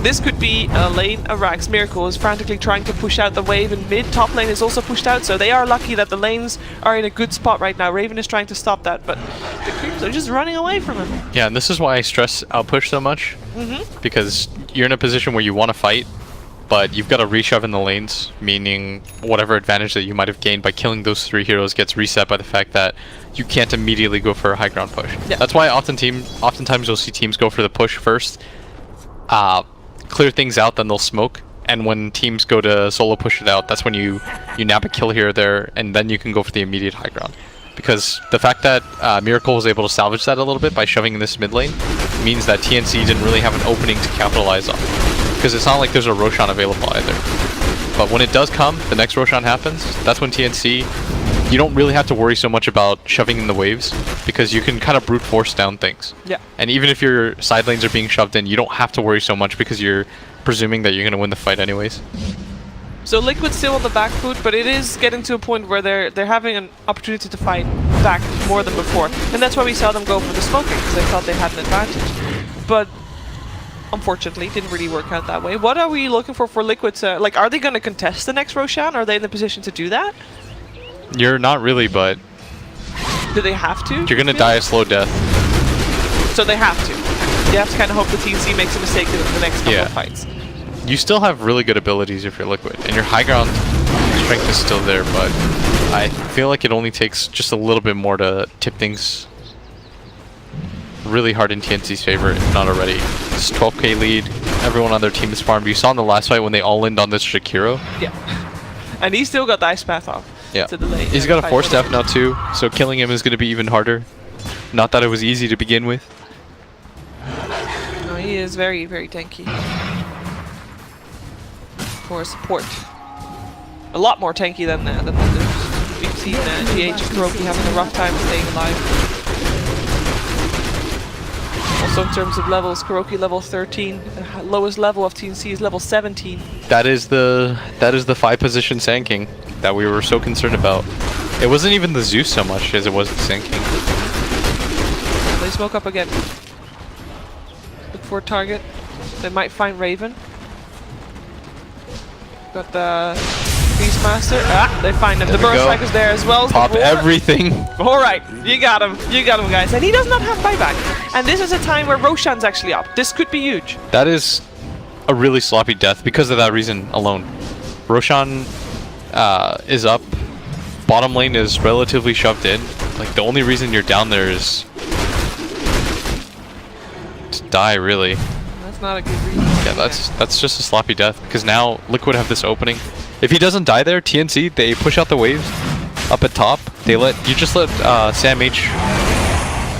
This could be a lane of Rax. Miracle is frantically trying to push out the wave in mid. Top lane is also pushed out, so they are lucky that the lanes are in a good spot right now. Raven is trying to stop that, but the creeps are just running away from him. Yeah, and this is why I stress outpush so much. Because you're in a position where you want to fight, but you've got to reshove in the lanes, meaning whatever advantage that you might have gained by killing those three heroes gets reset by the fact that you can't immediately go for a high ground push. Yeah. That's why oftentimes you'll see teams go for the push first, clear things out, then they'll smoke. And when teams go to solo push it out, that's when you nab a kill here or there, and then you can go for the immediate high ground. Because the fact that Miracle was able to salvage that a little bit by shoving in this mid lane means that TNC didn't really have an opening to capitalize on. Because it's not like there's a Roshan available either. But when it does come, the next Roshan happens, that's when TNC, you don't really have to worry so much about shoving in the waves, because you can kind of brute force down things. Yeah. And even if your side lanes are being shoved in, you don't have to worry so much because you're presuming that you're going to win the fight anyways. So Liquid's still on the back foot, but it is getting to a point where they're having an opportunity to fight back more than before. And that's why we saw them go for the smoking, because they thought they had an advantage. But unfortunately, it didn't really work out that way. What are we looking for Liquid to... Like, are they going to contest the next Roshan? Are they in the position to do that? You're not really, but Do they have to? you're going to die a slow death. So they have to. You have to kind of hope the TNC makes a mistake in the next couple Yeah. of fights. You still have really good abilities if you're Liquid, and your high ground strength is still there, but I feel like it only takes just a little bit more to tip things really hard in TNC's favor, if not already. It's 12k lead, everyone on their team is farmed. You saw in the last fight when they all in on this Jakiro. Yeah. And he still got the ice path off. Yeah. To the lane. He's got a Force Staff now too, so killing him is going to be even harder. Not that it was easy to begin with. No, he is very, very tanky. For support. a lot more tanky than the Zeus. We've seen GH and KuroKy having a rough time staying alive. Also in terms of levels, KuroKy level 13, lowest level of TNC is level 17. That is the 5-position Sand King that we were so concerned about. It wasn't even the Zeus so much as it was the Sand King. They smoke up again. Look for a target. They might find Raven. Got the Beastmaster. Ah, they find him. The Burst Strike is there as well. Pop everything. Alright, you got him. You got him, guys. And he does not have buyback. And this is a time where Roshan's actually up. This could be huge. That is a really sloppy death because of that reason alone. Roshan is up. Bottom lane is relatively shoved in. Like, the only reason you're down there is to die, really. That's not a good reason. Yeah, that's just a sloppy death because now Liquid have this opening. If he doesn't die there, TNC, they push out the waves up at top. You just let Sam H.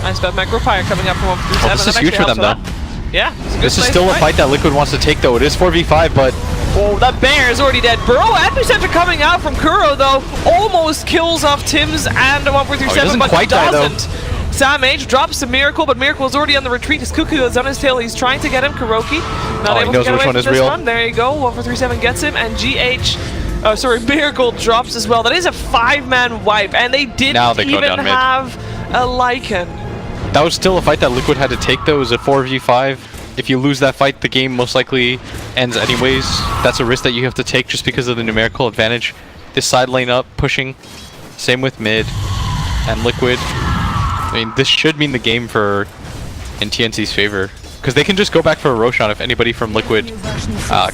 Nice bad macro fire coming up from 137. Oh, this is huge for them though. Yeah. This is still a fight that Liquid wants to take though. It is 4v5, but oh, that bear is already dead. Burrow epicenter coming out from Kuro though. Almost kills off Tim's and 1437, but quite doesn't. Die, though. Sam H drops the Miracle, but Miracle is already on the retreat. His Cuckoo is on his tail. He's trying to get him. KuroKy not able to get away from this one. There you go. 1437 gets him, and Miracle drops as well. That is a 5-man wipe, and they didn't even have a Lycan. That was still a fight that Liquid had to take though. It was a 4v5. If you lose that fight, the game most likely ends anyways. That's a risk that you have to take just because of the numerical advantage. This side lane up, pushing. Same with mid and Liquid. I mean, this should mean the game in TNC's favor. Because they can just go back for a Roshan if anybody from Liquid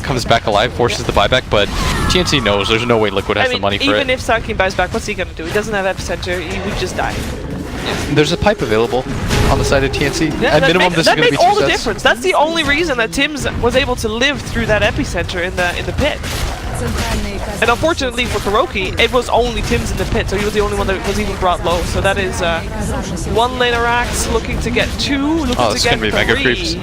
comes back alive, forces the buyback, but TNC knows there's no way Liquid has the money for it. Even if Sakin buys back, what's he gonna do? He doesn't have epicenter, he would just die. There's a pipe available on the side of TNC. Yeah, At minimum, this is going to be 2 all the sets. difference. That's the only reason that Tim's was able to live through that epicenter in the pit. And unfortunately for KuroKy, it was only Tim's in the pit, so he was the only one that was even brought low. So that is 1 lane of Rax looking to get 2, looking to get 3. Mega creeps.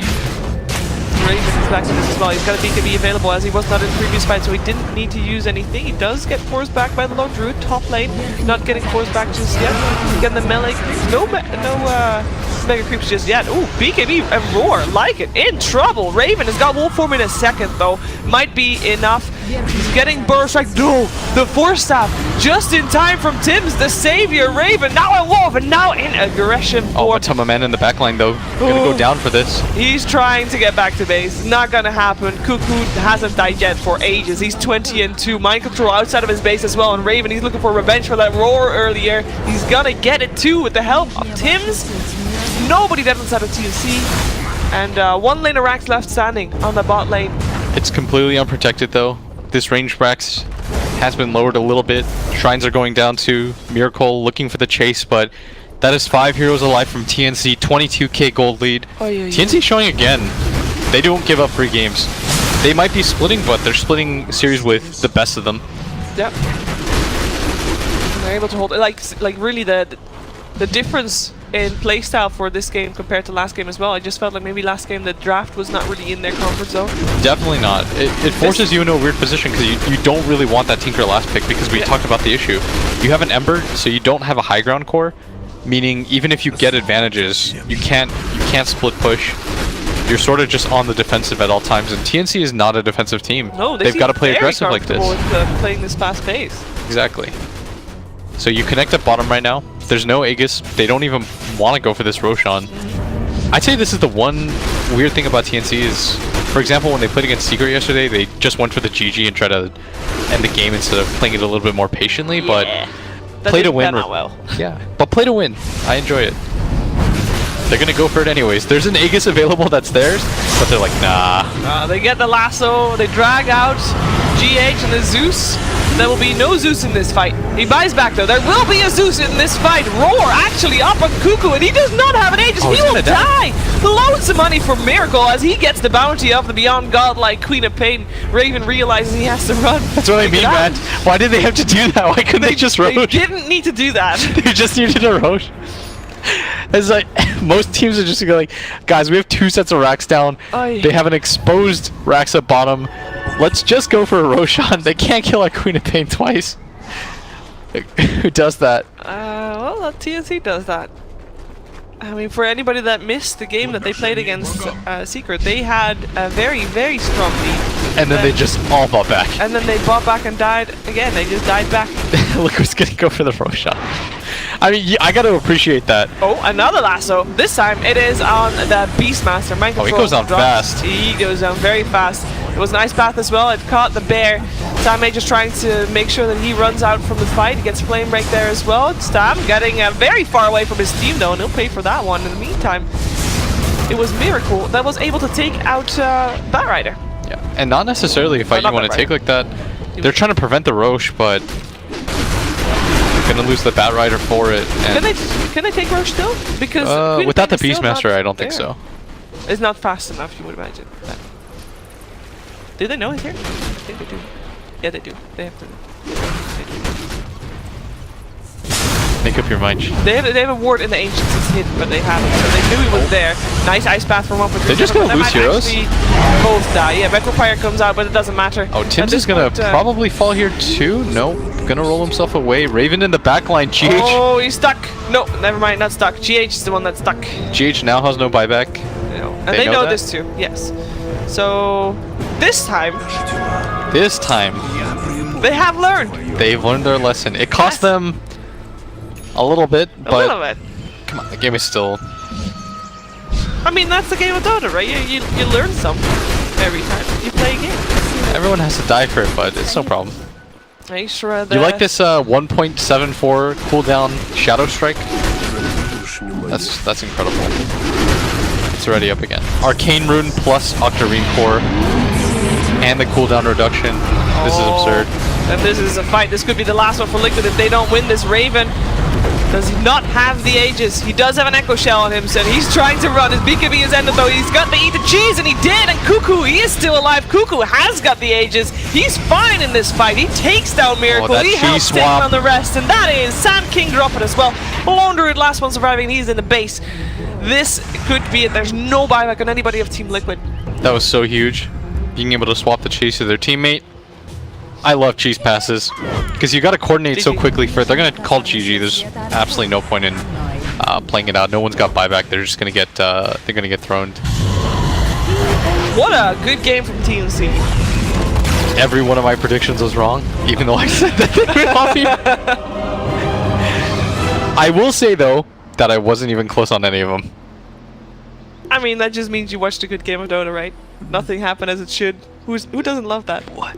Raven is back to this as well. He's got a BKB available as he was not in the previous fight, so he didn't need to use anything. He does get forced back by the Lone Druid, top lane, not getting forced back just yet. Getting the melee creeps, no mega creeps just yet. Ooh, BKB and Roar, like it, in trouble. Raven has got wolf form in a second though, might be enough. He's getting burst strike. No, the force staff just in time from Tim's, the savior. Raven now in wolf and now in aggression. Oh, Matama Man in the backline though, gonna go down for this. He's trying to get back to base. Not gonna happen. Cuckoo hasn't died yet for ages. He's 20-2. Mind control outside of his base as well. And Raven, he's looking for revenge for that roar earlier. He's gonna get it too with the help of Tim's. Nobody dead inside of TNC. And 1 lane of Rax left standing on the bot lane. It's completely unprotected though. This range Rax has been lowered a little bit. Shrines are going down to Miracle looking for the chase, but that is 5 heroes alive from TNC. 22k gold lead. TNC showing again. They don't give up free games. They might be splitting, but they're splitting series with the best of them. Yep. They're able to hold it. Like really the difference in playstyle for this game compared to last game as well. I just felt like maybe last game the draft was not really in their comfort zone. Definitely not. It forces you into a weird position because you don't really want that Tinker last pick because we talked about the issue. You have an Ember, so you don't have a high ground core, meaning even if you get advantages, you can't split push. You're sort of just on the defensive at all times, and TNC is not a defensive team. No, they've got to play aggressive like this. With, playing this fast pace. Exactly. So you connect up bottom right now. There's no Aegis. They don't even want to go for this Roshan. I'd say this is the one weird thing about TNC is, for example, when they played against Secret yesterday, they just went for the GG and tried to end the game instead of playing it a little bit more patiently. But play to win. Yeah, but play to win. I enjoy it. They're gonna go for it anyways. There's an Aegis available that's theirs, but they're like, nah. They get the lasso, they drag out GH and the Zeus. There will be no Zeus in this fight. He buys back though. There will be a Zeus in this fight. Roar actually up on Cuckoo, and he does not have an Aegis. He will die. Loads of money for Miracle as he gets the bounty of the Beyond Godlike Queen of Pain. Raven realizes he has to run. That's what I mean, man. Why did they have to do that? Why couldn't they just roach? They didn't need to do that. They just needed a roach. It's like most teams are just gonna like, guys, we have 2 sets of racks down. They have an exposed racks at bottom. Let's just go for a Roshan. They can't kill our Queen of Pain twice. Who does that? Well, TNC does that. I mean, for anybody that missed the game that they played against Secret, they had a very, very strong lead. And then they just all bought back. And then they bought back and died again. They just died back. Liquid's gonna go for the Roshan. I mean, I gotta appreciate that. Oh, another lasso. This time it is on the Beastmaster. Mind Oh, he control goes down drops. fast. He goes down very fast. It was an ice path as well. It caught the bear. Stam just trying to make sure that he runs out from the fight. He gets flame break there as well. Stam getting very far away from his team though, and he'll pay for that one. In the meantime, it was MİRACLE that was able to take out Batrider. Yeah, and not necessarily a fight you want to take like that. They're trying to prevent the Roche, but they're gonna lose the Batrider for it. And Can they take Roche still? Because without the Queen is still Beastmaster, not I don't think there. so. It's not fast enough, you would imagine. Do they know he's here? I think they do. Yeah, they do. They have to. They do. Make up your mind. They have a ward in the Ancients that's hidden, but they haven't. So they knew he was there. Nice ice path from up with They're just gonna lose heroes? Both die. Yeah, Retrofire comes out, but it doesn't matter. Oh, Tim's is gonna probably fall here too. No, gonna roll himself away. Raven in the backline. GH. Oh, he's stuck. No, never mind, not stuck. GH is the one that's stuck. GH now has no buyback. And they know that? this too. Yes. So this time they have learned. They've learned their lesson. It cost them a little bit, but A little bit. come on, the game is still. I mean, that's the game of Dota, right? You learn something every time you play a game. Everyone has to die for it, but it's no problem. Make sure that You like this 1.74 cooldown Shadow Strike? That's incredible. It's already up again. Arcane Rune plus Octarine Core and the cooldown reduction. This is absurd. And this is a fight. This could be the last one for Liquid if they don't win this. Raven does not have the Aegis. He does have an Echo Shell on him, so he's trying to run. His BKB is ended though. He's got to eat the cheese, and he did. And Cuckoo, he is still alive. Cuckoo has got the Aegis. He's fine in this fight. He takes down MİRACLE. He helps take on the rest, and that is Sand King dropping as well. Lone Druid, last one surviving. He's in the base. This could be it. There's no buyback on anybody of Team Liquid. That was so huge. Being able to swap the cheese to their teammate. I love cheese passes because you got to coordinate so quickly for it. They're gonna call GG. There's absolutely no point in playing it out. No one's got buyback. They're just gonna get throwned. What a good game from TNC. Every one of my predictions was wrong, even though I said that they would all be. I will say though that I wasn't even close on any of them. I mean, that just means you watched a good game of Dota, right? Nothing happened as it should. Who doesn't love that? What?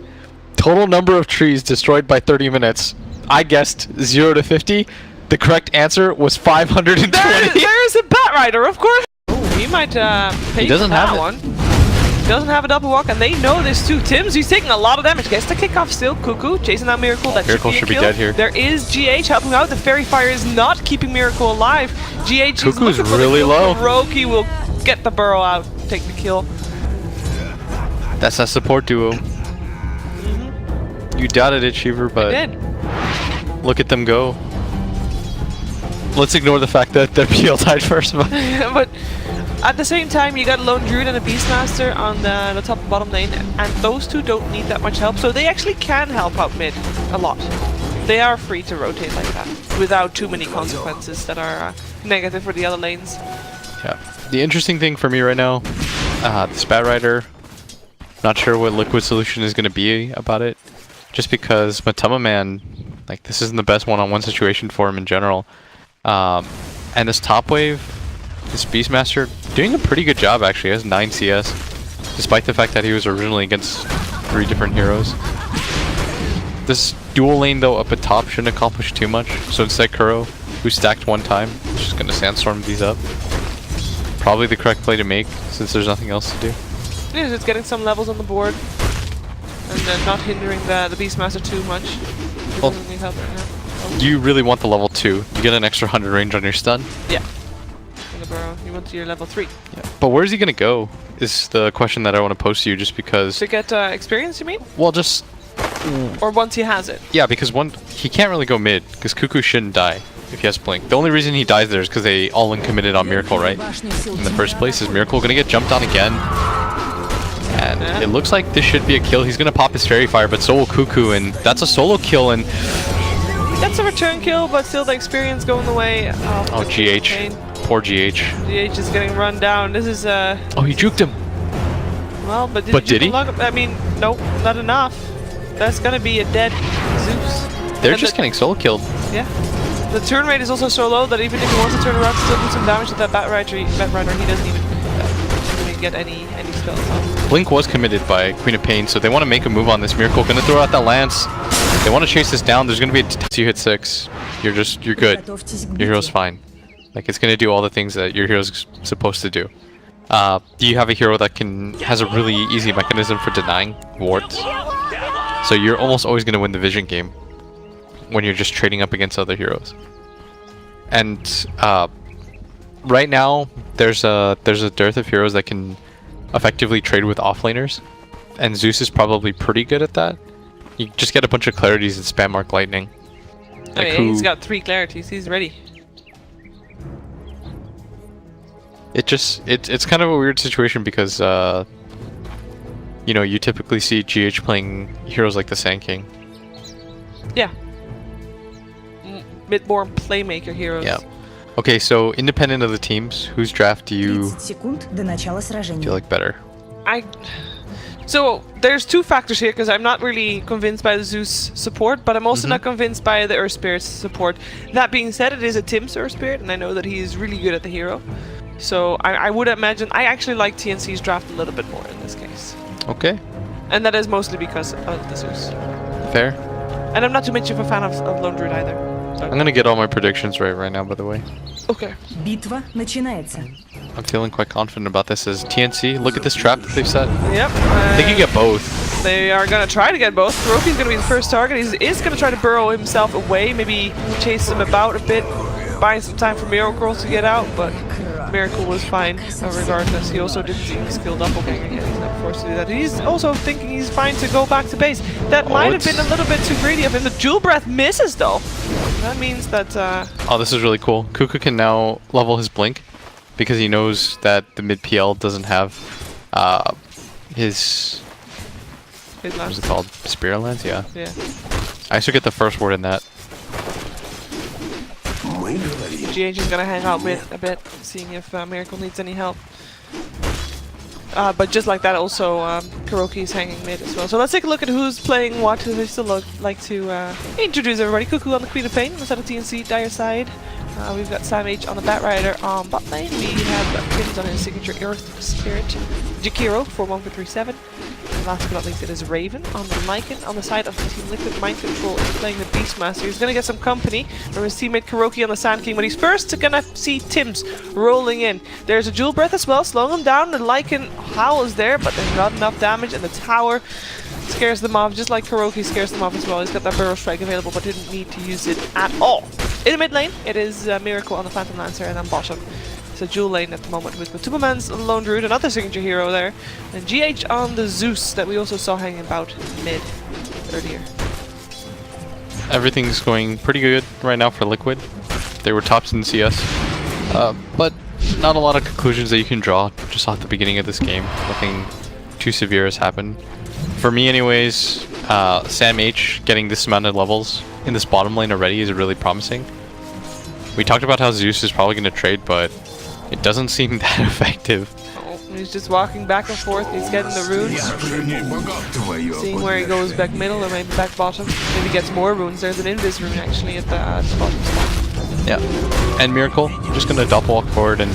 Total number of trees destroyed by 30 minutes. I guessed 0 to 50. The correct answer was 520. There's a Batrider, of course. Oh, he might pay He doesn't for that have it. one. He doesn't have a double walk, and they know this too. Tims, he's taking a lot of damage. Gets the kickoff still. Cuckoo chasing down MİRACLE. That MİRACLE should be kill. dead here. There is GH helping out. The Fairy Fire is not keeping MİRACLE alive. GH is Cuckoo's looking for really the kill. low. Kuroki will get the burrow out, take the kill. That's a support duo. You doubted it, Cheever, but Did. look at them go. Let's ignore the fact that their PL died first. But But at the same time, you got a Lone Druid and a Beastmaster on the top and bottom lane, and those two don't need that much help, so they actually can help out mid a lot. They are free to rotate like that without too many consequences that are negative for the other lanes. yeah, the interesting thing for me right now, this Batrider. Not sure what Liquid solution is going to be about it, just because MİRACLE, like this isn't the best one-on-one situation for him in general. And this top wave, this Beastmaster, doing a pretty good job actually. He has 9 CS, despite the fact that he was originally against 3 different heroes. This dual lane though up at top shouldn't accomplish too much. So instead Kuro, who stacked one time, is just going to sandstorm these up. Probably the correct play to make since there's nothing else to do. Yeah, it's getting some levels on the board, and then not hindering the Beastmaster too much. He Well, doesn't need help right now. Oh, You really want the level 2. You get an extra 100 range on your stun. yeah. On the burrow. You want your level 3. Yeah. But where's he going to go is the question that I want to pose to you, just because... To get experience, you mean? Well, just... Or once he has it? Yeah, because he can't really go mid, because Cuckoo shouldn't die if he has Blink. The only reason he dies there is because they all-in committed on MİRACLE, right? In the first place, is MİRACLE going to get jumped on again? And And Yeah. it looks like this should be a kill. He's gonna pop his Fairy Fire, but so will Cuckoo, and that's a solo kill. And That's a return kill, but still the experience going the way of oh, the GH, Pain. poor GH. GH is getting run down. This is Oh, he juked him. well, but But did he? I mean, nope, not enough. That's gonna be a dead Zeus. They're And just getting solo killed. Yeah. The turn rate is also so low that even if he wants to turn around, still do some damage to that Bat Rider, he doesn't even get any spells off. Blink was committed by Queen of Pain, so they want to make a move on this. Miracle gonna throw out that lance. They want to chase this down. There's gonna be you hit 6. You're good. Готовьтесь к Your hero's битве. fine. Like it's gonna do all the things that your hero's supposed to do. Do you have a hero that has a really easy mechanism for denying wards? So you're almost always gonna win the vision game when you're just trading up against other heroes. And right now there's a dearth of heroes that can effectively trade with offlaners, and Zeus is probably pretty good at that. You just get a bunch of clarities and spam Mark Lightning. Like Okay, he's got 3 clarities. He's ready. It's kind of a weird situation because you know, you typically see GH playing heroes like the Sand King. Yeah. Mid-born playmaker heroes. Yeah. Okay, so independent of the teams, whose draft do you 30 секунд до начала сражения. feel like better? So there's 2 factors here because I'm not really convinced by the Zeus support, but I'm also not convinced by the Earth Spirit's support. That being said, it is a Tim's Earth Spirit, and I know that he is really good at the hero. So I would imagine I actually like TNC's draft a little bit more in this case, Okay, and that is mostly because of the Zeus. fair. And I'm not too much of a fan of Lone Druid either. So. I'm gonna get all my predictions right now, by the way. Okay. Битва начинается. I'm feeling quite confident about this as TNC. Look at this trap that they've set. Yep. They can get both. They are gonna try to get both. Kuroki's gonna be the first target. He is gonna try to burrow himself away, maybe chase him about a bit, buying some time for Miracle to get out, but Miracle was fine regardless. He also didn't see his skill doppelganger yet. He's not forced to do that. He's also thinking he's fine to go back to base. That might have been a little bit too greedy of him. The Jewel Breath misses though. That means that Oh, this is really cool. Cuckoo can now level his blink because he knows that the mid PL doesn't have his his what is last. it called? Spirit Lance? Yeah. Yeah. I should get the first word in that. GH is gonna hang out a bit, seeing if Miracle needs any help. But just like that, also Kuroki is hanging mid as well. So let's take a look at who's playing what. Who they still like to introduce everybody. Cuckoo on the Queen of Pain, instead of TNC Dire side. We've got Sam H on the Bat Rider on bot lane. We have Pins on his signature Earth Spirit. Jakiro for 1.37. And last but not least, it is Raven on the Lycan. On the side of the Team Liquid, Mind Control is playing the Beastmaster. He's going to get some company from his teammate Kuroki on the Sand King, but he's first going to see Tims rolling in. There's a Jewel Breath as well, slowing him down. The Lycan Howl is there, but there's not enough damage, and the tower scares them off, just like Kuroki scares them off as well. He's got that Burrow Strike available, but didn't need to use it at all. In the mid lane, it is Miracle on the Phantom Lancer, and on bottom, it's a dual lane at the moment with Tubaman's Lone Druid, another signature hero there, and GH on the Zeus that we also saw hanging about mid earlier. Everything's going pretty good right now for Liquid. They were tops in CS, but not a lot of conclusions that you can draw just off the beginning of this game. Nothing too severe has happened. For me anyways, Sam H getting this amount of levels in this bottom lane already is really promising. We talked about how Zeus is probably going to trade, but it doesn't seem that effective. Oh, he's just walking back and forth, he's getting the runes, seeing where he goes back middle or maybe back bottom. Maybe he gets more runes. There's an Invis rune actually at the bottom spot. Yeah. And Miracle, just going to double walk forward and